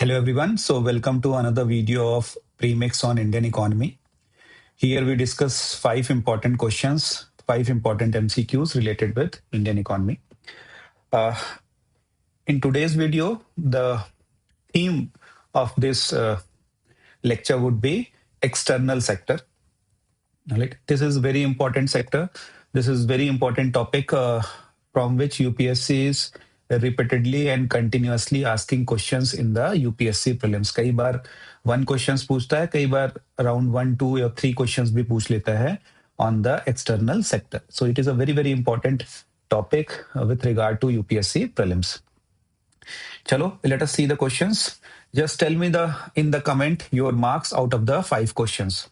Hello everyone. So welcome to another video of Premix on Indian economy. Here we discuss five important questions, five important MCQs related with Indian economy. Uh, in today's video, the theme of this lecture would be external sector. Right? This is very important sector. This is very important topic from which UPSC is repeatedly and continuously asking questions in the UPSC prelims. कई बार one questions पूछता है, कई बार around 1, 2 या 3 questions भी पूछ लेता है on the external sector. So it is a very very important topic with regard to UPSC prelims. Chalo, let us see the questions. Just tell me in the comment your marks out of the 5 questions.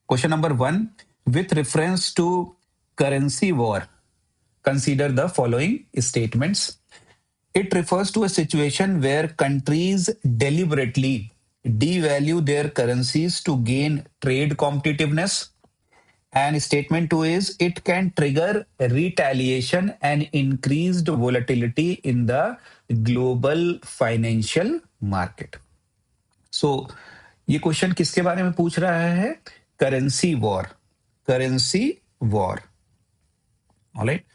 Question number 1, with reference to currency war, consider the following statements. It refers to a situation where countries deliberately devalue their currencies to gain trade competitiveness. And statement 2 is it can trigger retaliation and increased volatility in the global financial market. So, ये question किसके बारे में पूछ रहा है? Currency war. Currency war. Alright.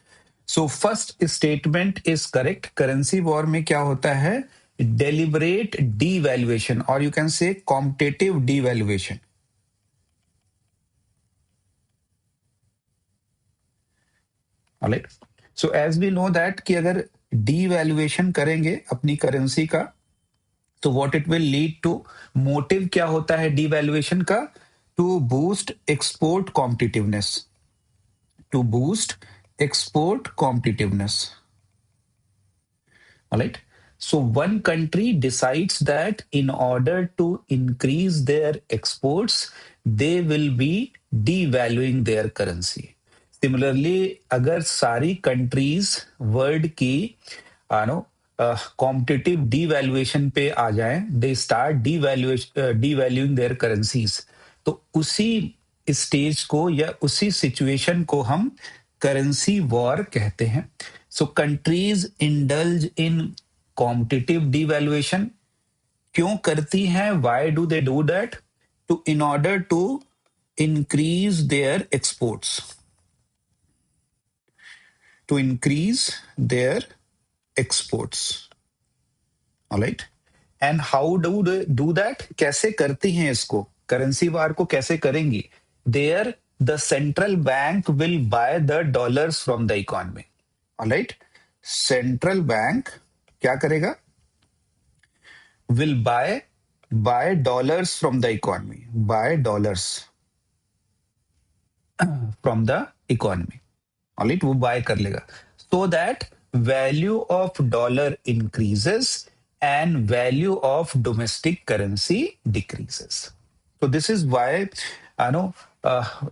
So first statement is correct. Currency war में क्या होता है? डेलिबरेट डीवैल्यूएशन और you can say competitive devaluation. Alright. So as we know that कि अगर डीवैल्यूएशन करेंगे अपनी करेंसी का तो what it will lead to, motive क्या होता है डीवैल्यूएशन का? To boost export competitiveness. To boost export competitiveness. All right. So one country decides that in order to increase their exports, they will be devaluing their currency. Similarly, अगर सारी countries world की competitive devaluation पे आ जाएं, they start devaluing their currencies. तो उसी stage को या उसी सिचुएशन को हम करेंसी वॉर कहते हैं. So countries indulge in competitive devaluation. क्यों करती हैं? Why do they do that? To in order to increase their exports. To increase their exports. Alright. And how do they do that? कैसे करती हैं इसको? Currency war को कैसे करेंगी? Their the central bank will buy the dollars from the economy. All right. Central bank क्या करेगा? Will buy dollars from the economy. Buy dollars from the economy. All right. वो buy कर लेगा. So that value of dollar increases and value of domestic currency decreases. So this is why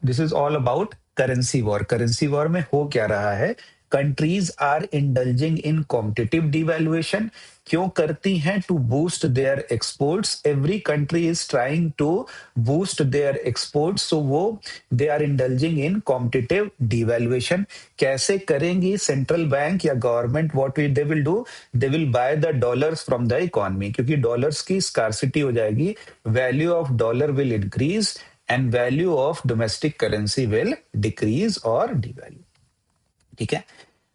this is all about currency war. Currency war में हो क्या रहा है? Countries are indulging in competitive devaluation. क्यों करती हैं? To boost their exports. Every country is trying to boost their exports. So वो they are indulging in competitive devaluation. कैसे करेंगी? Central bank या government they will do? They will buy the dollars from the economy. क्योंकि dollars की scarcity हो जाएगी. Value of dollar will increase and value of domestic currency will decrease or devalue. ठीक है.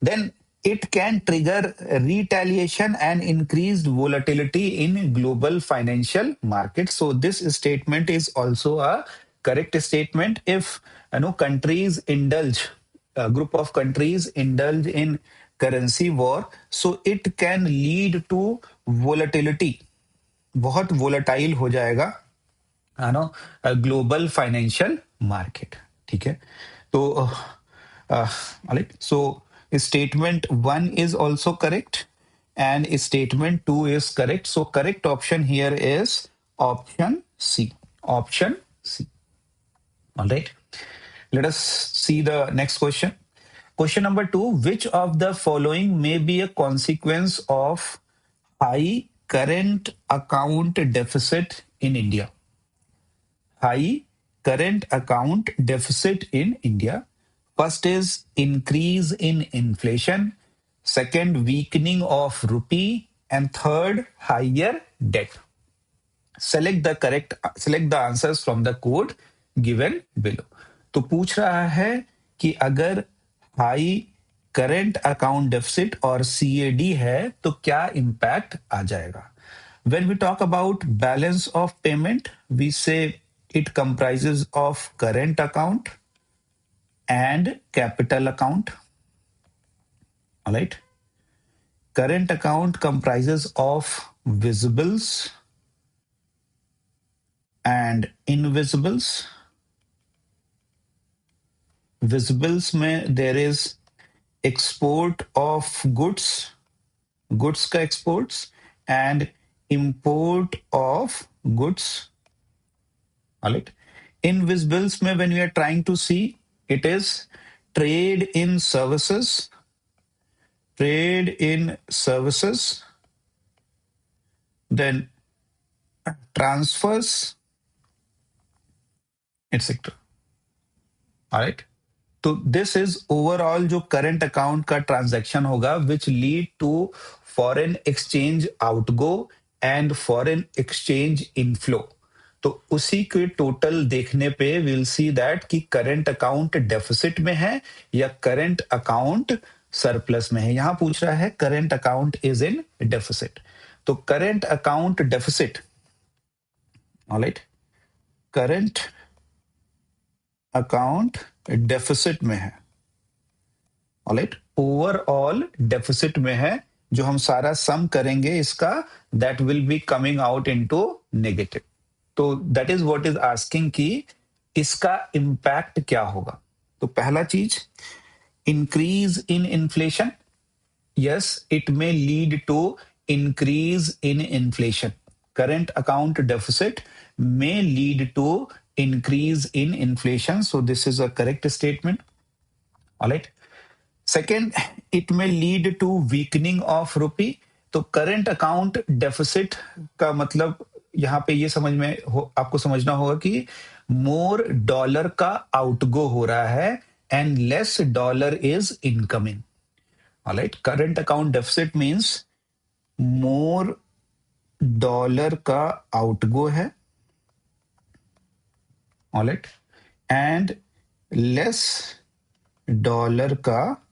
Then it can trigger retaliation and increased volatility in global financial markets. So this statement is also a correct statement. If countries indulge, a group of countries indulge in currency war, so it can lead to volatility. बहुत volatile हो जाएगा global financial market. ठीक है. तो so statement 1 is also correct and statement 2 is correct. So correct option here is option C. Option C. All right. Let us see the next question. Question number 2, which of the following may be a consequence of high current account deficit in India? High current account deficit in India. First is increase in inflation. Second, weakening of rupee. and third, higher debt. Select the answers from the code given below. तो पूछ रहा है कि अगर high current account deficit और CAD है तो क्या इम्पैक्ट आ जाएगा. When we talk about balance of payment, we say it comprises of current account and capital account. All right. Current account comprises of visibles and invisibles. Visibles में there is export of goods का exports and import of goods. All right. Invisibles में when we are trying to see, it is trade in services, then transfers, etc. All right. तो this is overall जो current account का transaction होगा which lead to foreign exchange outgo and foreign exchange inflow. तो उसी के total देखने पे will see that कि करंट अकाउंट डेफिसिट में है या करंट अकाउंट सरप्लस में है. यहां पूछ रहा है current account is in deficit. तो current account deficit, alright, current account deficit में है. ऑलराइट, ओवरऑल डेफिसिट में है. जो हम सारा सम करेंगे इसका, that will be coming out into negative. तो that is what is asking कि इसका इंपैक्ट क्या होगा. तो पहला चीज, increase in inflation. Yes, it may lead to increase in inflation. Current account deficit may lead to increase in inflation. So this is a correct statement. All right. Second, it may lead to weakening of rupee. तो current account deficit का मतलब यहां पे ये समझ में आपको समझना होगा कि मोर डॉलर का आउटगो हो रहा है and less dollar is incoming. Alright, current account deficit means more dollar का आउटगो है, ऑलराइट, एंड लेस डॉलर का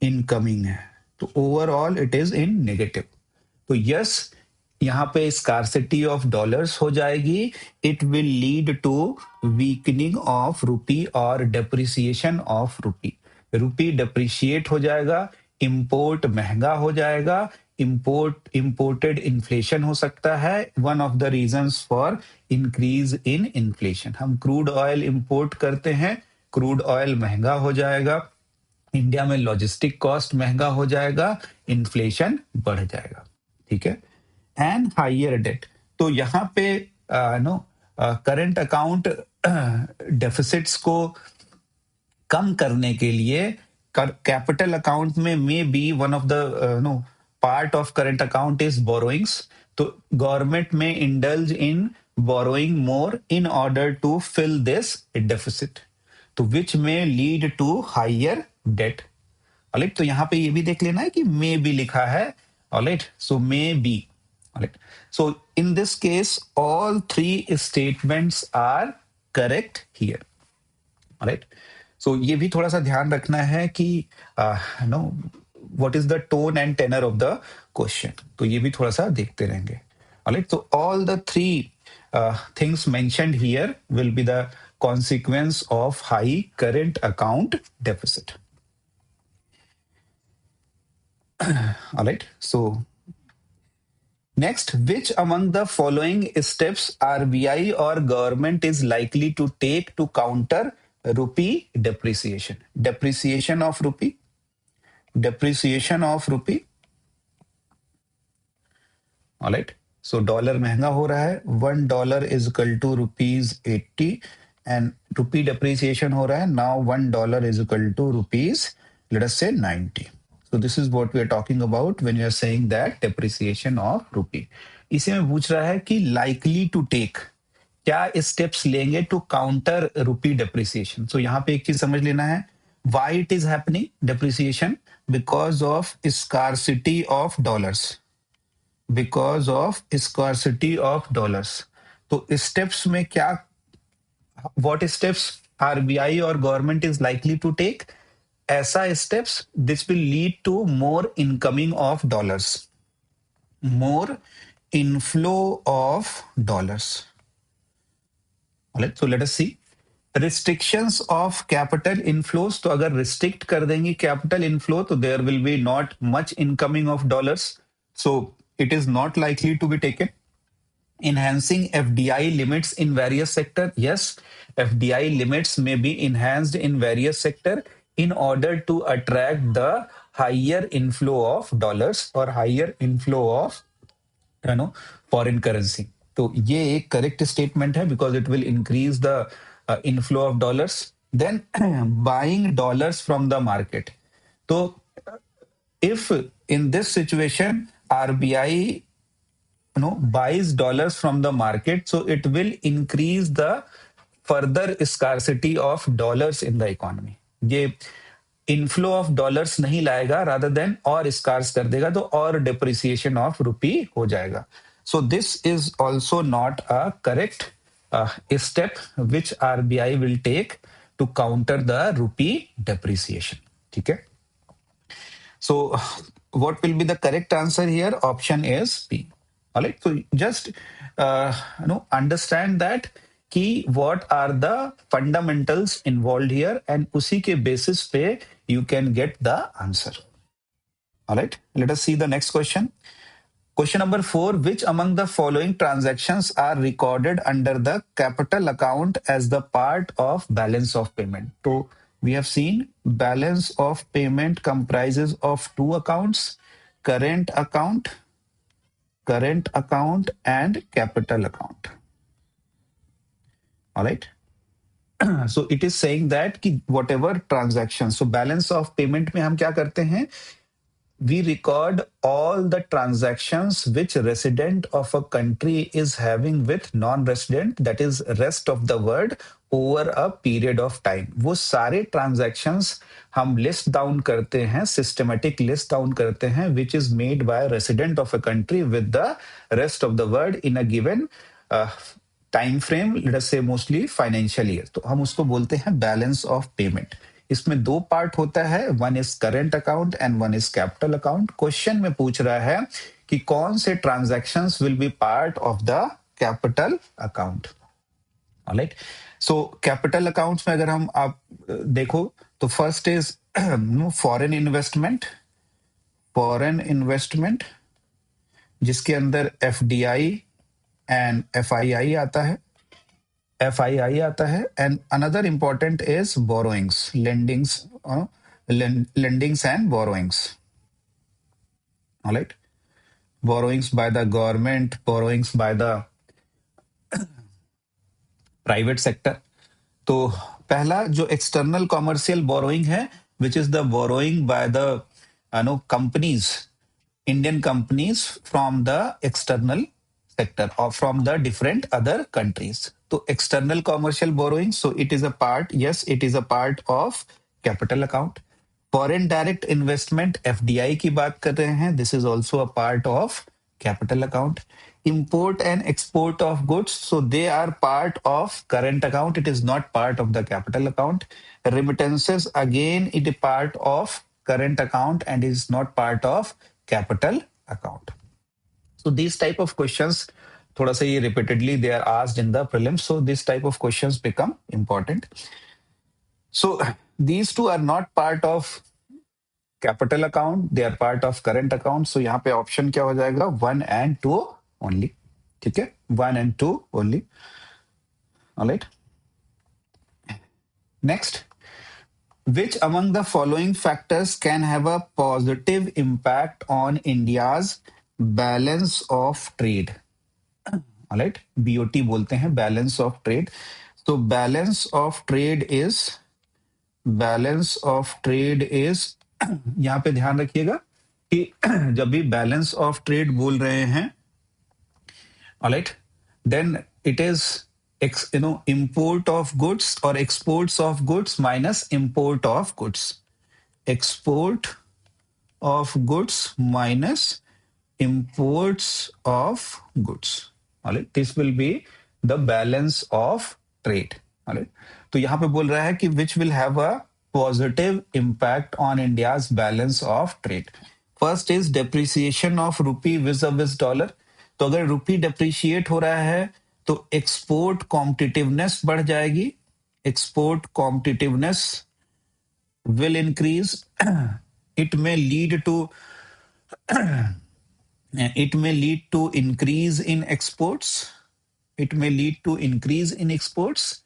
इनकमिंग है. तो overall it is in negative. तो यस, यहां पे स्कार्सिटी ऑफ डॉलर्स हो जाएगी. It will lead to weakening of rupee और डेप्रिसिएशन ऑफ रूपी. रूपी डेप्रिशिएट हो जाएगा, इंपोर्ट महंगा हो जाएगा, इंपोर्टेड इन्फ्लेशन हो सकता है. One of the reasons for increase in inflation. हम क्रूड ऑयल इंपोर्ट करते हैं, क्रूड ऑयल महंगा हो जाएगा, इंडिया में लॉजिस्टिक कॉस्ट महंगा हो जाएगा, इन्फ्लेशन बढ़ जाएगा. ठीक है. And higher debt. तो यहां पे करंट अकाउंट डेफिसिट्स को कम करने के लिए कैपिटल अकाउंट में may be one of the part of current account is borrowings. तो गवर्नमेंट में indulge in borrowing more in order to fill this deficit, तो विच में lead to higher debt. Alright, तो यहां पे ये भी देख लेना है कि मे बी लिखा है. Alright, so may be. Alright, so in this case all three statements are correct here. Alright, so ये भी थोड़ा सा ध्यान रखना है कि know what is the tone and tenor of the question. तो ये भी थोड़ा सा देखते रहेंगे. ऑलराइट, तो all the three things mentioned here will be the consequence of high current account deficit. All right, so next, which among the following steps RBI or government is likely to take to counter rupee depreciation? Depreciation of rupee. All right, so dollar महंगा हो रहा है, $1 is equal to ₹80 and rupee depreciation हो रहा है. Now $1 is equal to rupees, let us say 90. So this is what we are talking about when we are saying that depreciation of rupee. इसी में पूछ रहा है कि likely to take, क्या स्टेप्स लेंगे टू काउंटर रूपी डेप्रिसिएशन. सो यहाँ पे एक चीज समझ लेना है, why it is happening depreciation, because of scarcity of dollars. Because of scarcity of dollars. तो स्टेप्स में क्या, what steps RBI or government is likely to take? ऐसा steps, this will lead to more incoming of dollars, more inflow of dollars. All right, so let us see. Restrictions of capital inflows, तो अगर restrict कर देंगे capital inflow तो there will be not much incoming of dollars, so it is not likely to be taken. Enhancing FDI limits in various sector, yes, FDI limits may be enhanced in various sector in order to attract the higher inflow of dollars or higher inflow of foreign currency. तो ये एक correct statement है because it will increase the inflow of dollars. Then buying dollars from the market. तो if in this situation RBI buys dollars from the market, so it will increase the further scarcity of dollars in the economy. ये inflow of dollars नहीं लाएगा, rather than और scars कर देगा, तो और depreciation of rupee हो जाएगा। So this is also not a correct step which RBI will take to counter the rupee depreciation. ठीक है, so what will be the correct answer here? Option is B. All right, so just understand that कि what are the fundamentals involved here and उसी के basis पे you can get the answer. All right, let us see the next question. Question number 4, which among the following transactions are recorded under the capital account as the part of balance of payment? So we have seen balance of payment comprises of two accounts, current account and capital account. All right. So it is saying that कि whatever transactions, so balance of payment में हम क्या करते हैं? We record all the transactions which resident of a country is having with non-resident, that is rest of the world, over a period of time. वो सारे transactions हम list down करते हैं, systematic list down करते हैं, which is made by a resident of a country with the rest of the world in a given time frame, let us say mostly financial year. तो हम उसको बोलते हैं balance of payment. इसमें दो part होता है, one is current account and one is capital account. Question में पूछ रहा है कि कौन से transactions will be part of the capital account. Alright, so capital accounts में अगर हम आप देखो तो फर्स्ट इज फॉरेन इन्वेस्टमेंट जिसके अंदर एफडीआई एंड एफआईआई आता है, and another important is borrowings, lendings and borrowings. All right, borrowings by the government, borrowings by the private sector. तो पहला जो external commercial borrowing है, which is the borrowing by the companies, Indian companies from the external sector or from the different other countries. तो external commercial borrowing, so it is a part, yes, it is a part of capital account. Foreign direct investment, FDI की बात कर रहे हैं, this is also a part of capital account. Import and export of goods, so they are part of current account, it is not part of the capital account. Remittances, again, it is part of current account and is not part of capital account. So these type of questions, thoda sa ye repeatedly they are asked in the prelims, so this type of questions become important. So these two are not part of capital account, they are part of current account. So यहाँ पे option क्या हो जाएगा? 1 and 2 only. ठीक है, 1 and 2 only. All right. Next, which among the following factors can have a positive impact on India's balance of trade? All right, BOT बोलते हैं balance of trade. So balance of trade is यहाँ पे ध्यान रखिएगा कि जब भी balance of trade बोल रहे हैं, alright, then it is import of goods or exports of goods minus import of goods. Export of goods minus imports of goods. All right, this will be the balance of trade. All right, तो यहाँ पे बोल रहा है कि which will have a positive impact on India's balance of trade. First is depreciation of rupee vis-a-vis dollar. तो अगर रुपी depreciate हो रहा है तो एक्सपोर्ट कॉम्पिटिटिवनेस बढ़ जाएगी. Export competitiveness will increase. It may lead to increase in exports. It may lead to increase in exports,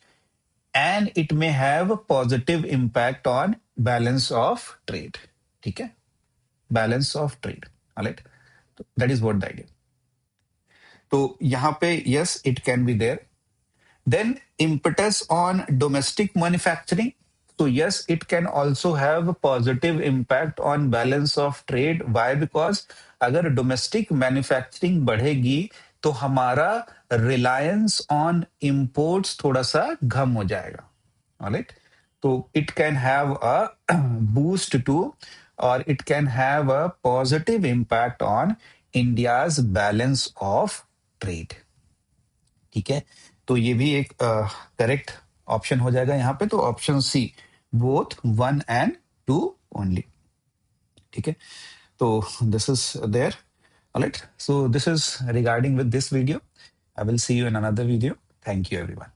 and it may have a positive impact on balance of trade. ठीक है, balance of trade. All right, that is what the idea. तो यहाँ पे yes, it can be there. Then impetus on domestic manufacturing. So yes, it can also have a positive impact on balance of trade. Why? Because अगर domestic manufacturing बढ़ेगी तो हमारा reliance on imports थोड़ा सा कम हो जाएगा. Alright? So it can have a boost to, or it can have a positive impact on India's balance of trade. ठीक है, तो ये भी एक करेक्ट ऑप्शन हो जाएगा यहाँ पे. तो option C, both 1 and 2 only. ठीक है, तो this is there. Alright, so this is regarding with this video. I will see you in another video. Thank you everyone.